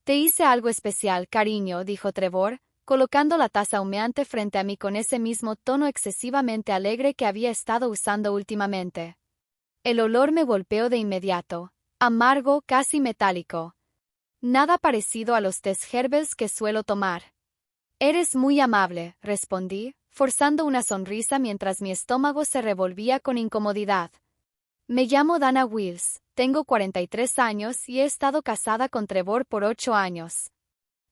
Te hice algo especial, cariño, dijo Trevor, colocando la taza humeante frente a mí con ese mismo tono excesivamente alegre que había estado usando últimamente. El olor me golpeó de inmediato, amargo, casi metálico. Nada parecido a los tés herbals que suelo tomar. Eres muy amable, respondí, forzando una sonrisa mientras mi estómago se revolvía con incomodidad. Me llamo Dana Wills, tengo 43 años y he estado casada con Trevor por 8 años.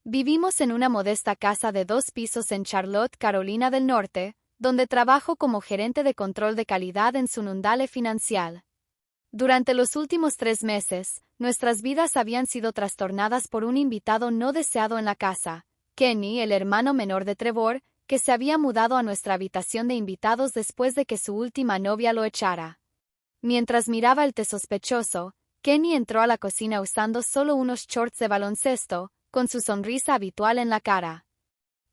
Vivimos en una modesta casa de 2 pisos en Charlotte, Carolina del Norte, donde trabajo como gerente de control de calidad en su Nundale Financial. Durante los últimos 3 meses, nuestras vidas habían sido trastornadas por un invitado no deseado en la casa, Kenny, el hermano menor de Trevor, que se había mudado a nuestra habitación de invitados después de que su última novia lo echara. Mientras miraba el té sospechoso, Kenny entró a la cocina usando solo unos shorts de baloncesto, con su sonrisa habitual en la cara.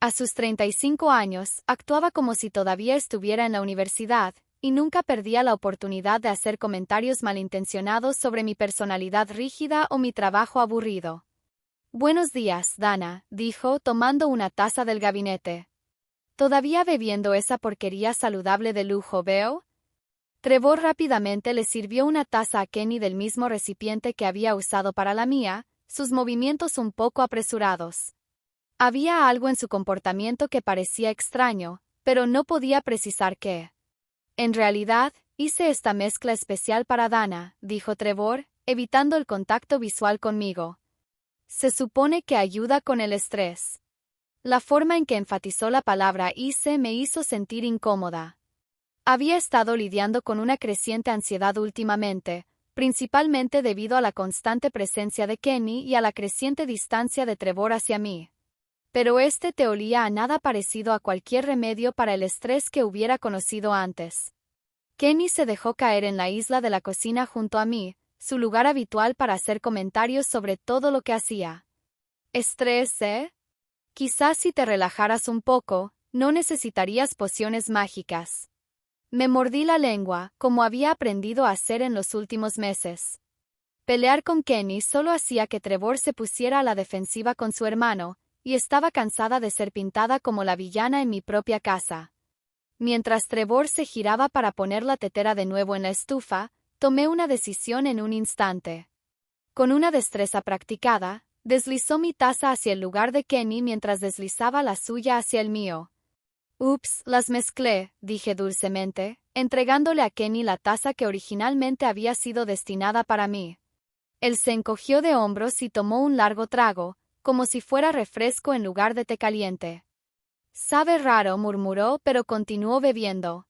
A sus 35 años, actuaba como si todavía estuviera en la universidad, y nunca perdía la oportunidad de hacer comentarios malintencionados sobre mi personalidad rígida o mi trabajo aburrido. «Buenos días, Dana», dijo, tomando una taza del gabinete. «¿Todavía bebiendo esa porquería saludable de lujo, veo?» Trevor rápidamente le sirvió una taza a Kenny del mismo recipiente que había usado para la mía, sus movimientos un poco apresurados. Había algo en su comportamiento que parecía extraño, pero no podía precisar qué. «En realidad, hice esta mezcla especial para Dana», dijo Trevor, evitando el contacto visual conmigo. «Se supone que ayuda con el estrés». La forma en que enfatizó la palabra hice me hizo sentir incómoda. Había estado lidiando con una creciente ansiedad últimamente, principalmente debido a la constante presencia de Kenny y a la creciente distancia de Trevor hacia mí. Pero este té olía a nada parecido a cualquier remedio para el estrés que hubiera conocido antes. Kenny se dejó caer en la isla de la cocina junto a mí, su lugar habitual para hacer comentarios sobre todo lo que hacía. «¿Estrés, eh? Quizás si te relajaras un poco, no necesitarías pociones mágicas». Me mordí la lengua, como había aprendido a hacer en los últimos meses. Pelear con Kenny solo hacía que Trevor se pusiera a la defensiva con su hermano, y estaba cansada de ser pintada como la villana en mi propia casa. Mientras Trevor se giraba para poner la tetera de nuevo en la estufa, tomé una decisión en un instante. Con una destreza practicada, deslizó mi taza hacia el lugar de Kenny mientras deslizaba la suya hacia el mío. «Ups, las mezclé», dije dulcemente, entregándole a Kenny la taza que originalmente había sido destinada para mí. Él se encogió de hombros y tomó un largo trago, como si fuera refresco en lugar de té caliente. «Sabe raro», murmuró, pero continuó bebiendo.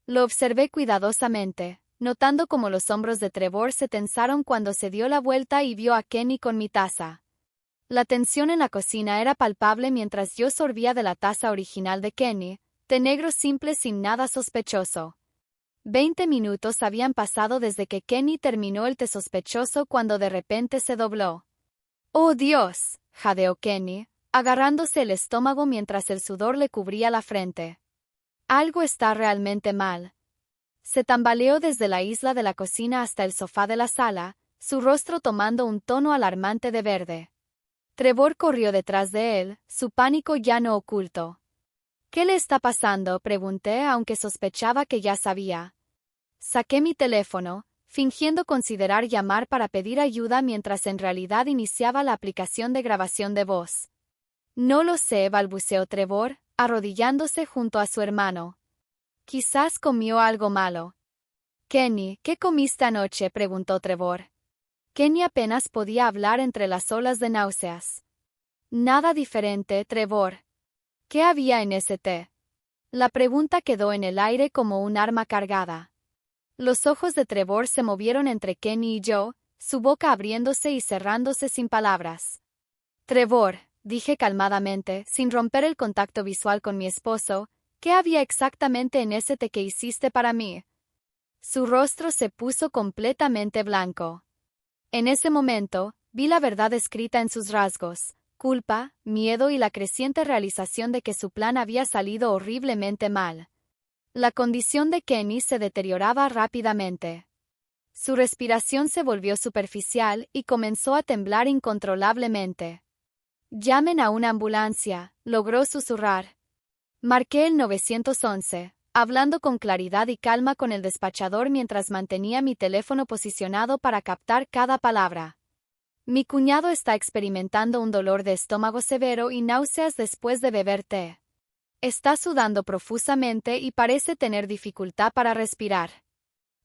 Lo observé cuidadosamente, notando cómo los hombros de Trevor se tensaron cuando se dio la vuelta y vio a Kenny con mi taza. La tensión en la cocina era palpable mientras yo sorbía de la taza original de Kenny, té negro simple sin nada sospechoso. 20 minutos habían pasado desde que Kenny terminó el té sospechoso cuando de repente se dobló. «¡Oh, Dios!», jadeó Kenny, agarrándose el estómago mientras el sudor le cubría la frente. «Algo está realmente mal». Se tambaleó desde la isla de la cocina hasta el sofá de la sala, su rostro tomando un tono alarmante de verde. Trevor corrió detrás de él, su pánico ya no oculto. «¿Qué le está pasando?», pregunté, aunque sospechaba que ya sabía. Saqué mi teléfono, fingiendo considerar llamar para pedir ayuda mientras en realidad iniciaba la aplicación de grabación de voz. «No lo sé», balbuceó Trevor, arrodillándose junto a su hermano. «Quizás comió algo malo». «Kenny, ¿qué comiste anoche?», preguntó Trevor. Kenny apenas podía hablar entre las olas de náuseas. «Nada diferente, Trevor». «¿Qué había en ese té?». La pregunta quedó en el aire como un arma cargada. Los ojos de Trevor se movieron entre Kenny y yo, su boca abriéndose y cerrándose sin palabras. «Trevor», dije calmadamente, sin romper el contacto visual con mi esposo, «¿qué había exactamente en ese té que hiciste para mí?». Su rostro se puso completamente blanco. En ese momento, vi la verdad escrita en sus rasgos: culpa, miedo y la creciente realización de que su plan había salido horriblemente mal. La condición de Kenny se deterioraba rápidamente. Su respiración se volvió superficial y comenzó a temblar incontrolablemente. Llamen a una ambulancia, logró susurrar. Marqué el 911, hablando con claridad y calma con el despachador mientras mantenía mi teléfono posicionado para captar cada palabra. Mi cuñado está experimentando un dolor de estómago severo y náuseas después de beber té. Está sudando profusamente y parece tener dificultad para respirar.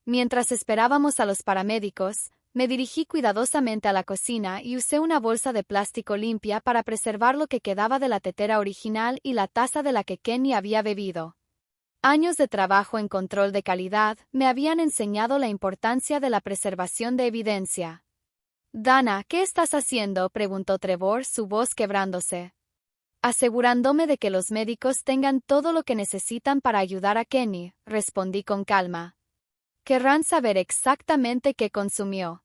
Mientras esperábamos a los paramédicos, me dirigí cuidadosamente a la cocina y usé una bolsa de plástico limpia para preservar lo que quedaba de la tetera original y la taza de la que Kenny había bebido. Años de trabajo en control de calidad me habían enseñado la importancia de la preservación de evidencia. «Dana, ¿qué estás haciendo?», preguntó Trevor, su voz quebrándose. «Asegurándome de que los médicos tengan todo lo que necesitan para ayudar a Kenny», respondí con calma. «Querrán saber exactamente qué consumió».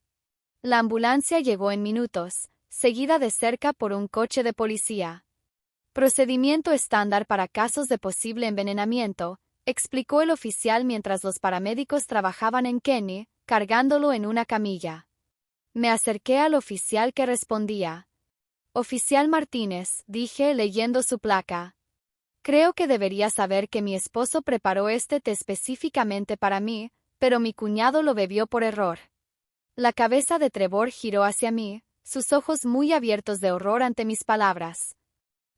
La ambulancia llegó en minutos, seguida de cerca por un coche de policía. «Procedimiento estándar para casos de posible envenenamiento», explicó el oficial mientras los paramédicos trabajaban en Kenny, cargándolo en una camilla. Me acerqué al oficial que respondía. «Oficial Martínez», dije leyendo su placa. «Creo que debería saber que mi esposo preparó este té específicamente para mí, pero mi cuñado lo bebió por error». La cabeza de Trevor giró hacia mí, sus ojos muy abiertos de horror ante mis palabras.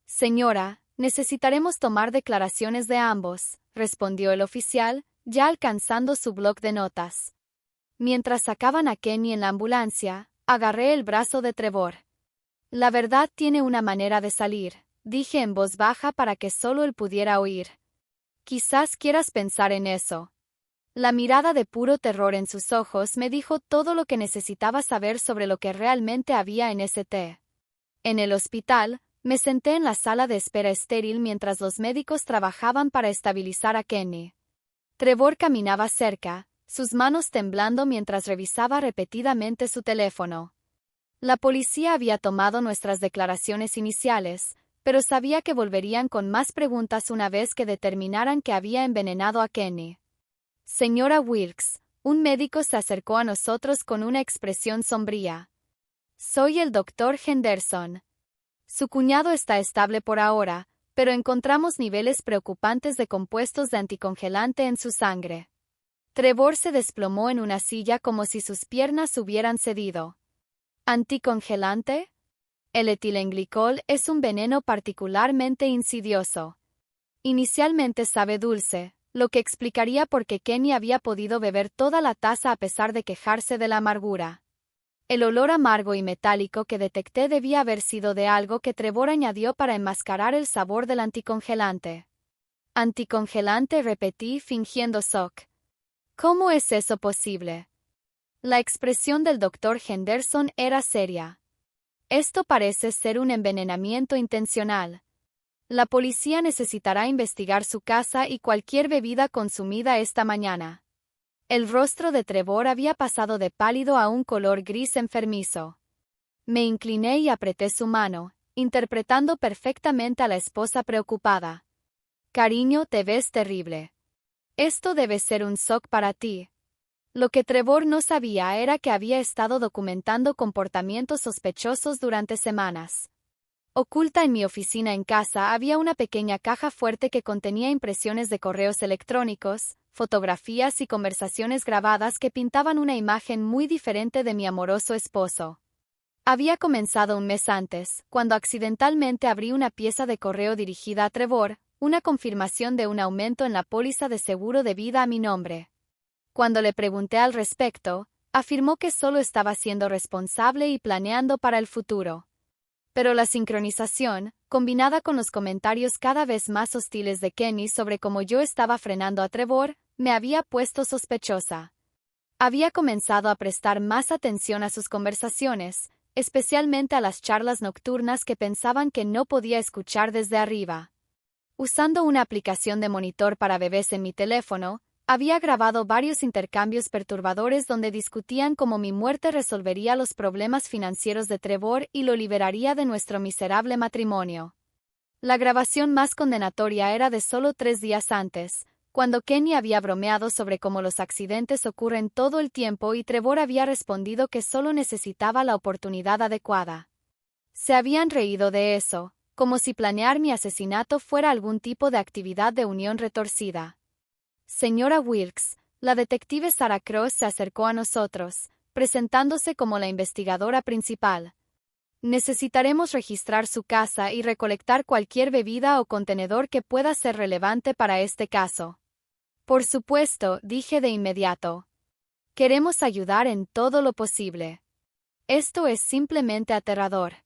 «Señora, necesitaremos tomar declaraciones de ambos», respondió el oficial, ya alcanzando su bloc de notas. Mientras sacaban a Kenny en la ambulancia, agarré el brazo de Trevor. «La verdad tiene una manera de salir», dije en voz baja para que solo él pudiera oír. «Quizás quieras pensar en eso». La mirada de puro terror en sus ojos me dijo todo lo que necesitaba saber sobre lo que realmente había en ese té. En el hospital, me senté en la sala de espera estéril mientras los médicos trabajaban para estabilizar a Kenny. Trevor caminaba cerca, sus manos temblando mientras revisaba repetidamente su teléfono. La policía había tomado nuestras declaraciones iniciales, pero sabía que volverían con más preguntas una vez que determinaran que había envenenado a Kenny. «Señora Wilkes», un médico se acercó a nosotros con una expresión sombría. «Soy el doctor Henderson. Su cuñado está estable por ahora, pero encontramos niveles preocupantes de compuestos de anticongelante en su sangre». Trevor se desplomó en una silla como si sus piernas hubieran cedido. ¿Anticongelante? El etilenglicol es un veneno particularmente insidioso. Inicialmente sabe dulce, lo que explicaría por qué Kenny había podido beber toda la taza a pesar de quejarse de la amargura. El olor amargo y metálico que detecté debía haber sido de algo que Trevor añadió para enmascarar el sabor del anticongelante. «Anticongelante», repetí fingiendo shock. «¿Cómo es eso posible?» La expresión del doctor Henderson era seria. «Esto parece ser un envenenamiento intencional. La policía necesitará investigar su casa y cualquier bebida consumida esta mañana». El rostro de Trevor había pasado de pálido a un color gris enfermizo. Me incliné y apreté su mano, interpretando perfectamente a la esposa preocupada. «Cariño, te ves terrible. Esto debe ser un shock para ti». Lo que Trevor no sabía era que había estado documentando comportamientos sospechosos durante semanas. Oculta en mi oficina en casa había una pequeña caja fuerte que contenía impresiones de correos electrónicos, fotografías y conversaciones grabadas que pintaban una imagen muy diferente de mi amoroso esposo. Había comenzado un mes antes, cuando accidentalmente abrí una pieza de correo dirigida a Trevor, una confirmación de un aumento en la póliza de seguro de vida a mi nombre. Cuando le pregunté al respecto, afirmó que solo estaba siendo responsable y planeando para el futuro. Pero la sincronización, combinada con los comentarios cada vez más hostiles de Kenny sobre cómo yo estaba frenando a Trevor, me había puesto sospechosa. Había comenzado a prestar más atención a sus conversaciones, especialmente a las charlas nocturnas que pensaban que no podía escuchar desde arriba. Usando una aplicación de monitor para bebés en mi teléfono, había grabado varios intercambios perturbadores donde discutían cómo mi muerte resolvería los problemas financieros de Trevor y lo liberaría de nuestro miserable matrimonio. La grabación más condenatoria era de solo 3 días antes, cuando Kenny había bromeado sobre cómo los accidentes ocurren todo el tiempo y Trevor había respondido que solo necesitaba la oportunidad adecuada. Se habían reído de eso, como si planear mi asesinato fuera algún tipo de actividad de unión retorcida. Señora Wilkes, la detective Sarah Cross se acercó a nosotros, presentándose como la investigadora principal. Necesitaremos registrar su casa y recolectar cualquier bebida o contenedor que pueda ser relevante para este caso. Por supuesto, dije de inmediato. Queremos ayudar en todo lo posible. Esto es simplemente aterrador.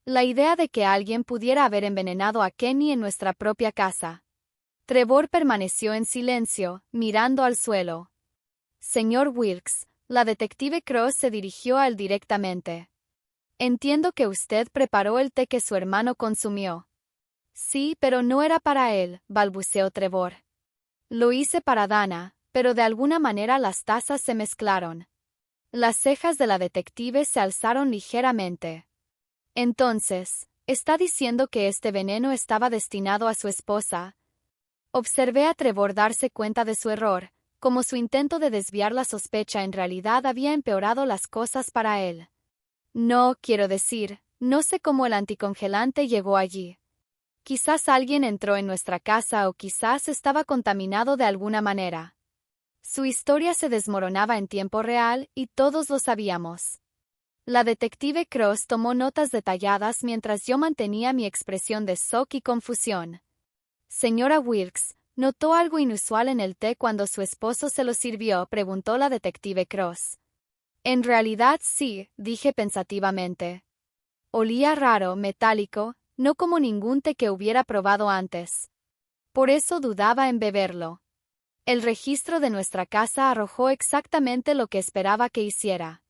La idea de que alguien pudiera haber envenenado a Kenny en nuestra propia casa. Trevor permaneció en silencio, mirando al suelo. Señor Wilkes, la detective Cross se dirigió a él directamente. Entiendo que usted preparó el té que su hermano consumió. Sí, pero no era para él, balbuceó Trevor. Lo hice para Dana, pero de alguna manera las tazas se mezclaron. Las cejas de la detective se alzaron ligeramente. Entonces, ¿está diciendo que este veneno estaba destinado a su esposa? Observé a Trevor darse cuenta de su error, como su intento de desviar la sospecha en realidad había empeorado las cosas para él. No, quiero decir, no sé cómo el anticongelante llegó allí. Quizás alguien entró en nuestra casa o quizás estaba contaminado de alguna manera. Su historia se desmoronaba en tiempo real y todos lo sabíamos. La detective Cross tomó notas detalladas mientras yo mantenía mi expresión de shock y confusión. Señora Wilkes, ¿notó algo inusual en el té cuando su esposo se lo sirvió?, preguntó la detective Cross. En realidad sí, dije pensativamente. Olía raro, metálico, no como ningún té que hubiera probado antes. Por eso dudaba en beberlo. El registro de nuestra casa arrojó exactamente lo que esperaba que hiciera.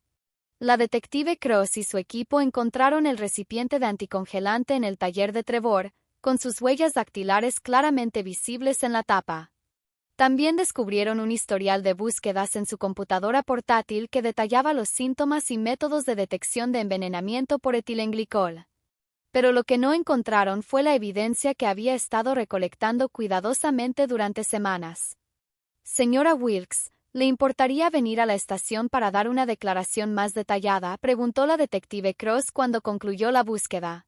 La detective Cross y su equipo encontraron el recipiente de anticongelante en el taller de Trevor, con sus huellas dactilares claramente visibles en la tapa. También descubrieron un historial de búsquedas en su computadora portátil que detallaba los síntomas y métodos de detección de envenenamiento por etilenglicol. Pero lo que no encontraron fue la evidencia que había estado recolectando cuidadosamente durante semanas. Señora Wilkes, ¿le importaría venir a la estación para dar una declaración más detallada?, preguntó la detective Cross cuando concluyó la búsqueda.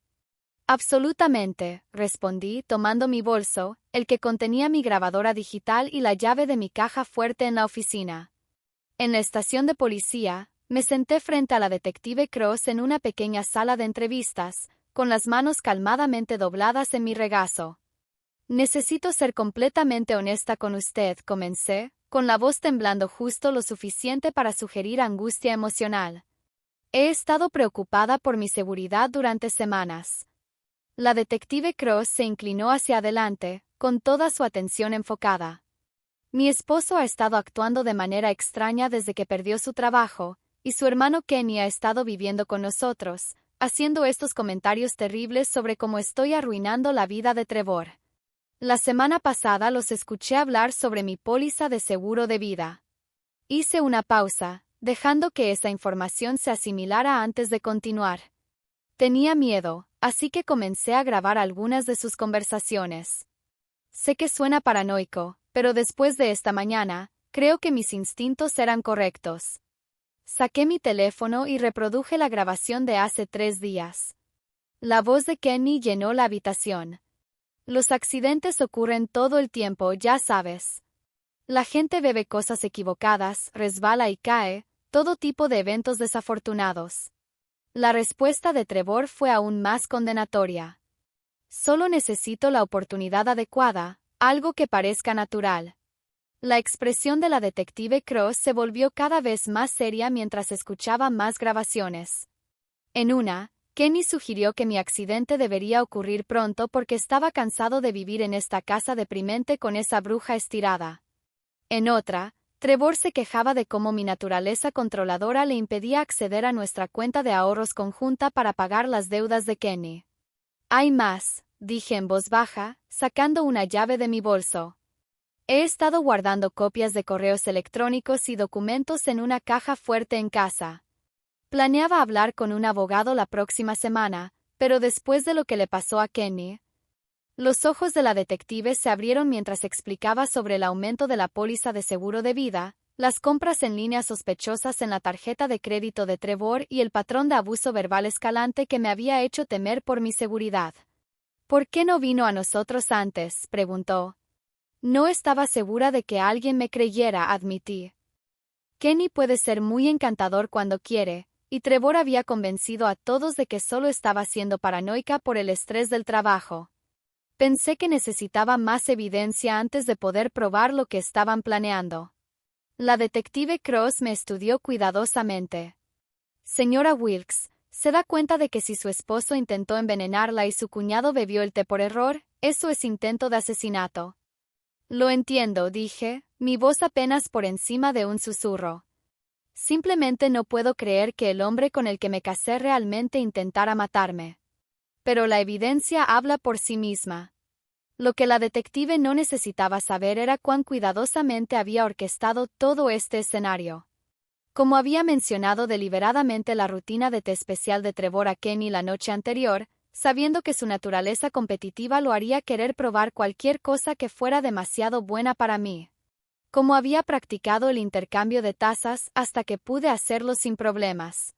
Absolutamente, respondí, tomando mi bolso, el que contenía mi grabadora digital y la llave de mi caja fuerte en la oficina. En la estación de policía, me senté frente a la detective Cross en una pequeña sala de entrevistas, con las manos calmadamente dobladas en mi regazo. Necesito ser completamente honesta con usted, comencé, con la voz temblando justo lo suficiente para sugerir angustia emocional. He estado preocupada por mi seguridad durante semanas. La detective Cross se inclinó hacia adelante, con toda su atención enfocada. Mi esposo ha estado actuando de manera extraña desde que perdió su trabajo, y su hermano Kenny ha estado viviendo con nosotros, haciendo estos comentarios terribles sobre cómo estoy arruinando la vida de Trevor. La semana pasada los escuché hablar sobre mi póliza de seguro de vida. Hice una pausa, dejando que esa información se asimilara antes de continuar. Tenía miedo, así que comencé a grabar algunas de sus conversaciones. Sé que suena paranoico, pero después de esta mañana, creo que mis instintos eran correctos. Saqué mi teléfono y reproduje la grabación de hace 3 días. La voz de Kenny llenó la habitación. Los accidentes ocurren todo el tiempo, ya sabes. La gente bebe cosas equivocadas, resbala y cae, todo tipo de eventos desafortunados. La respuesta de Trevor fue aún más condenatoria. Solo necesito la oportunidad adecuada, algo que parezca natural. La expresión de la detective Cross se volvió cada vez más seria mientras escuchaba más grabaciones. En una, Kenny sugirió que mi accidente debería ocurrir pronto porque estaba cansado de vivir en esta casa deprimente con esa bruja estirada. En otra, Trevor se quejaba de cómo mi naturaleza controladora le impedía acceder a nuestra cuenta de ahorros conjunta para pagar las deudas de Kenny. Hay más, dije en voz baja, sacando una llave de mi bolso. He estado guardando copias de correos electrónicos y documentos en una caja fuerte en casa. Planeaba hablar con un abogado la próxima semana, pero después de lo que le pasó a Kenny. Los ojos de la detective se abrieron mientras explicaba sobre el aumento de la póliza de seguro de vida, las compras en línea sospechosas en la tarjeta de crédito de Trevor y el patrón de abuso verbal escalante que me había hecho temer por mi seguridad. ¿Por qué no vino a nosotros antes?, preguntó. No estaba segura de que alguien me creyera, admití. Kenny puede ser muy encantador cuando quiere, y Trevor había convencido a todos de que solo estaba siendo paranoica por el estrés del trabajo. Pensé que necesitaba más evidencia antes de poder probar lo que estaban planeando. La detective Cross me estudió cuidadosamente. Señora Wilkes, ¿se da cuenta de que si su esposo intentó envenenarla y su cuñado bebió el té por error, eso es intento de asesinato? Lo entiendo, dije, mi voz apenas por encima de un susurro. Simplemente no puedo creer que el hombre con el que me casé realmente intentara matarme. Pero la evidencia habla por sí misma. Lo que la detective no necesitaba saber era cuán cuidadosamente había orquestado todo este escenario. Como había mencionado deliberadamente la rutina de té especial de Trevor a Kenny la noche anterior, sabiendo que su naturaleza competitiva lo haría querer probar cualquier cosa que fuera demasiado buena para mí. Como había practicado el intercambio de tazas hasta que pude hacerlo sin problemas.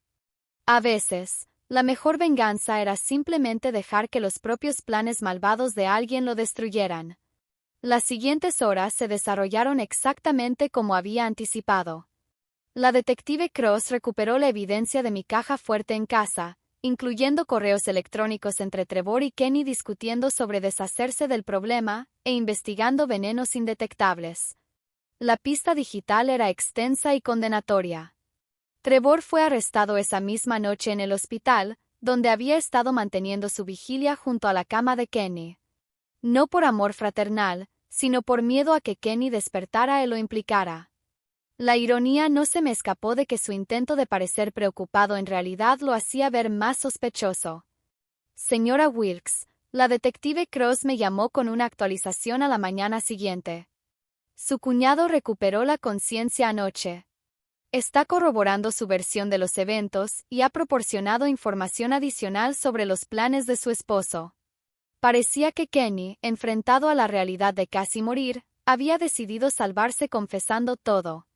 A veces, la mejor venganza era simplemente dejar que los propios planes malvados de alguien lo destruyeran. Las siguientes horas se desarrollaron exactamente como había anticipado. La detective Cross recuperó la evidencia de mi caja fuerte en casa, incluyendo correos electrónicos entre Trevor y Kenny discutiendo sobre deshacerse del problema e investigando venenos indetectables. La pista digital era extensa y condenatoria. Trevor fue arrestado esa misma noche en el hospital, donde había estado manteniendo su vigilia junto a la cama de Kenny. No por amor fraternal, sino por miedo a que Kenny despertara y lo implicara. La ironía no se me escapó de que su intento de parecer preocupado en realidad lo hacía ver más sospechoso. Señora Wilkes, la detective Cross me llamó con una actualización a la mañana siguiente. Su cuñado recuperó la conciencia anoche. Está corroborando su versión de los eventos y ha proporcionado información adicional sobre los planes de su esposo. Parecía que Kenny, enfrentado a la realidad de casi morir, había decidido salvarse confesando todo.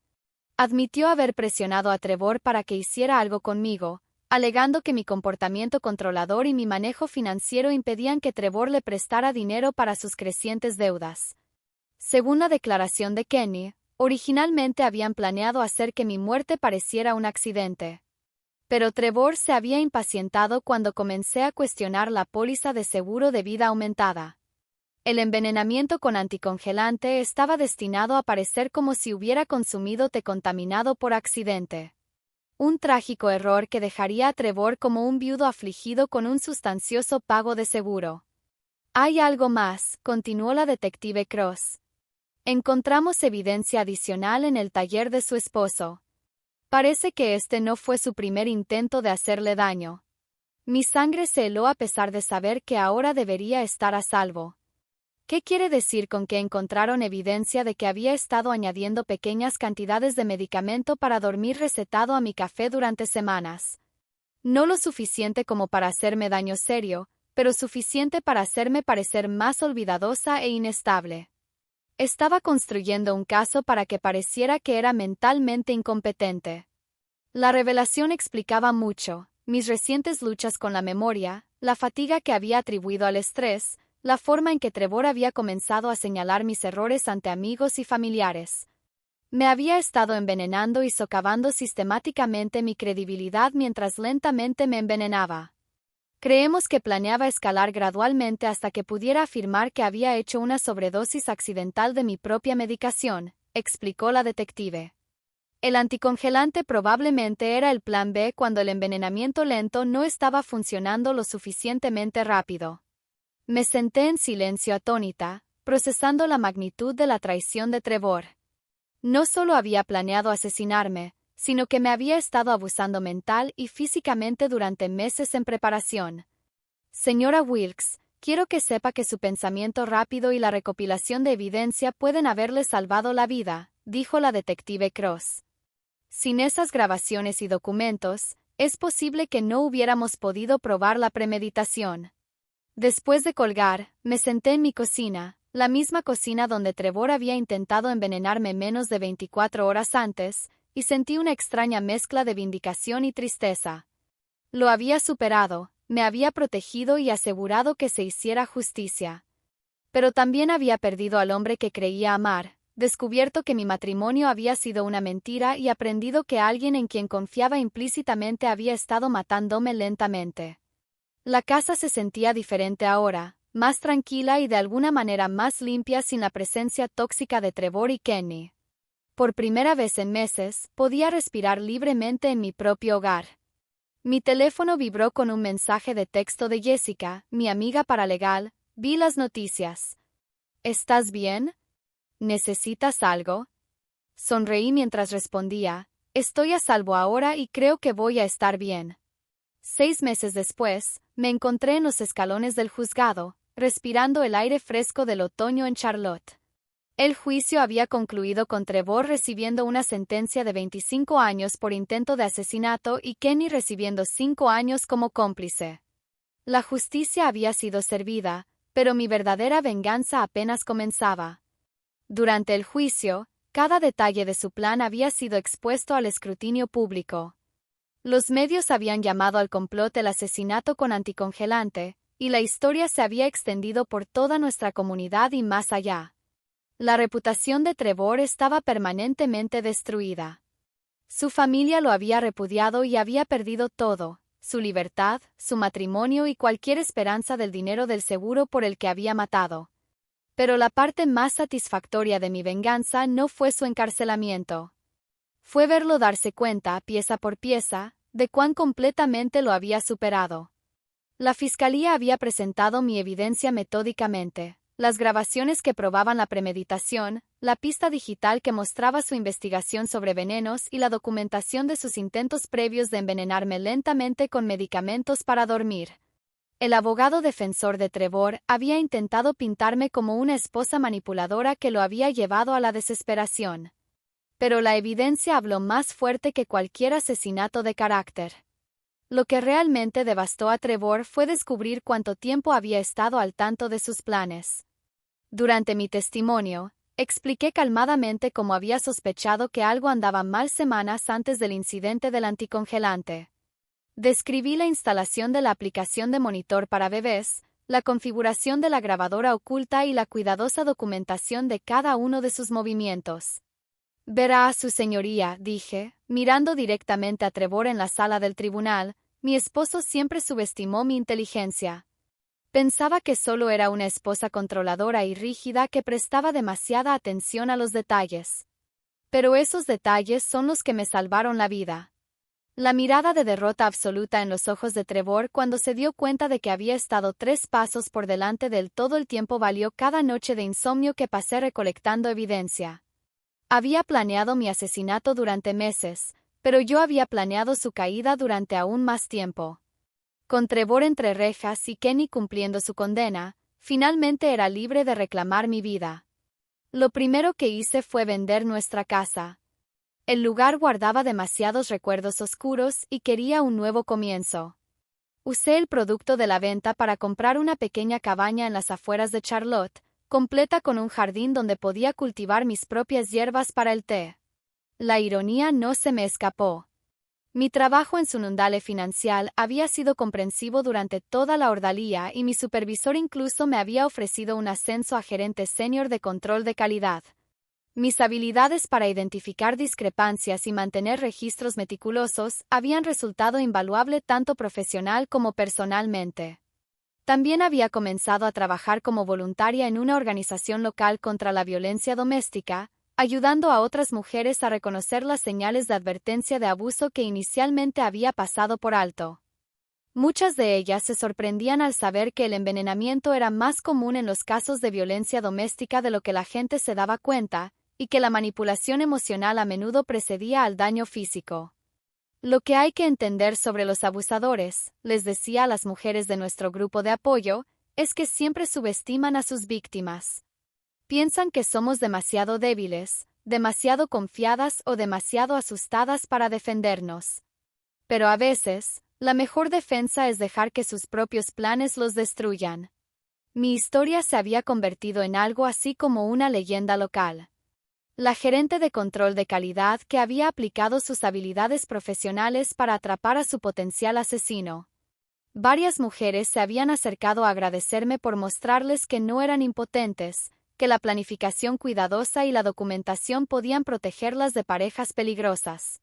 Admitió haber presionado a Trevor para que hiciera algo conmigo, alegando que mi comportamiento controlador y mi manejo financiero impedían que Trevor le prestara dinero para sus crecientes deudas. Según la declaración de Kenny, originalmente habían planeado hacer que mi muerte pareciera un accidente. Pero Trevor se había impacientado cuando comencé a cuestionar la póliza de seguro de vida aumentada. El envenenamiento con anticongelante estaba destinado a parecer como si hubiera consumido té contaminado por accidente. Un trágico error que dejaría a Trevor como un viudo afligido con un sustancioso pago de seguro. Hay algo más, continuó la detective Cross. Encontramos evidencia adicional en el taller de su esposo. Parece que este no fue su primer intento de hacerle daño. Mi sangre se heló a pesar de saber que ahora debería estar a salvo. ¿Qué quiere decir con que encontraron evidencia de que había estado añadiendo pequeñas cantidades de medicamento para dormir recetado a mi café durante semanas? No lo suficiente como para hacerme daño serio, pero suficiente para hacerme parecer más olvidadosa e inestable. Estaba construyendo un caso para que pareciera que era mentalmente incompetente. La revelación explicaba mucho, mis recientes luchas con la memoria, la fatiga que había atribuido al estrés, la forma en que Trevor había comenzado a señalar mis errores ante amigos y familiares. Me había estado envenenando y socavando sistemáticamente mi credibilidad mientras lentamente me envenenaba. Creemos que planeaba escalar gradualmente hasta que pudiera afirmar que había hecho una sobredosis accidental de mi propia medicación, explicó la detective. El anticongelante probablemente era el plan B cuando el envenenamiento lento no estaba funcionando lo suficientemente rápido. Me senté en silencio atónita, procesando la magnitud de la traición de Trevor. No solo había planeado asesinarme, sino que me había estado abusando mental y físicamente durante meses en preparación. Señora Wilkes, quiero que sepa que su pensamiento rápido y la recopilación de evidencia pueden haberle salvado la vida, dijo la detective Cross. Sin esas grabaciones y documentos, es posible que no hubiéramos podido probar la premeditación. Después de colgar, me senté en mi cocina, la misma cocina donde Trevor había intentado envenenarme menos de 24 horas antes, y sentí una extraña mezcla de vindicación y tristeza. Lo había superado, me había protegido y asegurado que se hiciera justicia. Pero también había perdido al hombre que creía amar, descubierto que mi matrimonio había sido una mentira y aprendido que alguien en quien confiaba implícitamente había estado matándome lentamente. La casa se sentía diferente ahora, más tranquila y de alguna manera más limpia sin la presencia tóxica de Trevor y Kenny. Por primera vez en meses, podía respirar libremente en mi propio hogar. Mi teléfono vibró con un mensaje de texto de Jessica, mi amiga paralegal. Vi las noticias. ¿Estás bien? ¿Necesitas algo? Sonreí mientras respondía, estoy a salvo ahora y creo que voy a estar bien. 6 meses después, me encontré en los escalones del juzgado, respirando el aire fresco del otoño en Charlotte. El juicio había concluido con Trevor recibiendo una sentencia de 25 años por intento de asesinato y Kenny recibiendo 5 años como cómplice. La justicia había sido servida, pero mi verdadera venganza apenas comenzaba. Durante el juicio, cada detalle de su plan había sido expuesto al escrutinio público. Los medios habían llamado al complot el asesinato con anticongelante, y la historia se había extendido por toda nuestra comunidad y más allá. La reputación de Trevor estaba permanentemente destruida. Su familia lo había repudiado y había perdido todo, su libertad, su matrimonio y cualquier esperanza del dinero del seguro por el que había matado. Pero la parte más satisfactoria de mi venganza no fue su encarcelamiento. Fue verlo darse cuenta, pieza por pieza, de cuán completamente lo había superado. La fiscalía había presentado mi evidencia metódicamente. Las grabaciones que probaban la premeditación, la pista digital que mostraba su investigación sobre venenos y la documentación de sus intentos previos de envenenarme lentamente con medicamentos para dormir. El abogado defensor de Trevor había intentado pintarme como una esposa manipuladora que lo había llevado a la desesperación. Pero la evidencia habló más fuerte que cualquier asesinato de carácter. Lo que realmente devastó a Trevor fue descubrir cuánto tiempo había estado al tanto de sus planes. Durante mi testimonio, expliqué calmadamente cómo había sospechado que algo andaba mal semanas antes del incidente del anticongelante. Describí la instalación de la aplicación de monitor para bebés, la configuración de la grabadora oculta y la cuidadosa documentación de cada uno de sus movimientos. Verá, su señoría, dije, mirando directamente a Trevor en la sala del tribunal, mi esposo siempre subestimó mi inteligencia. Pensaba que solo era una esposa controladora y rígida que prestaba demasiada atención a los detalles. Pero esos detalles son los que me salvaron la vida. La mirada de derrota absoluta en los ojos de Trevor cuando se dio cuenta de que había estado 3 pasos por delante de él todo el tiempo valió cada noche de insomnio que pasé recolectando evidencia. Había planeado mi asesinato durante meses, pero yo había planeado su caída durante aún más tiempo. Con Trevor entre rejas y Kenny cumpliendo su condena, finalmente era libre de reclamar mi vida. Lo primero que hice fue vender nuestra casa. El lugar guardaba demasiados recuerdos oscuros y quería un nuevo comienzo. Usé el producto de la venta para comprar una pequeña cabaña en las afueras de Charlotte, completa con un jardín donde podía cultivar mis propias hierbas para el té. La ironía no se me escapó. Mi trabajo en Sunundale Financial había sido comprensivo durante toda la ordalía y mi supervisor incluso me había ofrecido un ascenso a gerente senior de control de calidad. Mis habilidades para identificar discrepancias y mantener registros meticulosos habían resultado invaluable tanto profesional como personalmente. También había comenzado a trabajar como voluntaria en una organización local contra la violencia doméstica, ayudando a otras mujeres a reconocer las señales de advertencia de abuso que inicialmente había pasado por alto. Muchas de ellas se sorprendían al saber que el envenenamiento era más común en los casos de violencia doméstica de lo que la gente se daba cuenta, y que la manipulación emocional a menudo precedía al daño físico. Lo que hay que entender sobre los abusadores, les decía a las mujeres de nuestro grupo de apoyo, es que siempre subestiman a sus víctimas. Piensan que somos demasiado débiles, demasiado confiadas o demasiado asustadas para defendernos. Pero a veces, la mejor defensa es dejar que sus propios planes los destruyan. Mi historia se había convertido en algo así como una leyenda local. La gerente de control de calidad que había aplicado sus habilidades profesionales para atrapar a su potencial asesino. Varias mujeres se habían acercado a agradecerme por mostrarles que no eran impotentes, que la planificación cuidadosa y la documentación podían protegerlas de parejas peligrosas.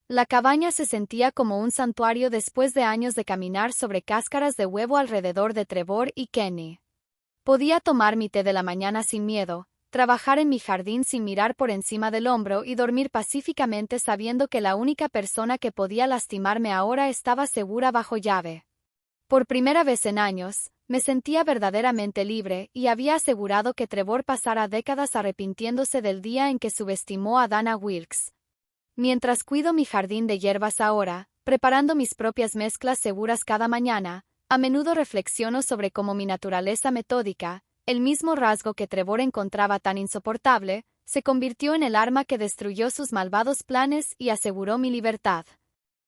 La cabaña se sentía como un santuario después de años de caminar sobre cáscaras de huevo alrededor de Trevor y Kenny. Podía tomar mi té de la mañana sin miedo, trabajar en mi jardín sin mirar por encima del hombro y dormir pacíficamente sabiendo que la única persona que podía lastimarme ahora estaba segura bajo llave. Por primera vez en años, me sentía verdaderamente libre y había asegurado que Trevor pasara décadas arrepintiéndose del día en que subestimó a Dana Wilkes. Mientras cuido mi jardín de hierbas ahora, preparando mis propias mezclas seguras cada mañana, a menudo reflexiono sobre cómo mi naturaleza metódica, el mismo rasgo que Trevor encontraba tan insoportable, se convirtió en el arma que destruyó sus malvados planes y aseguró mi libertad.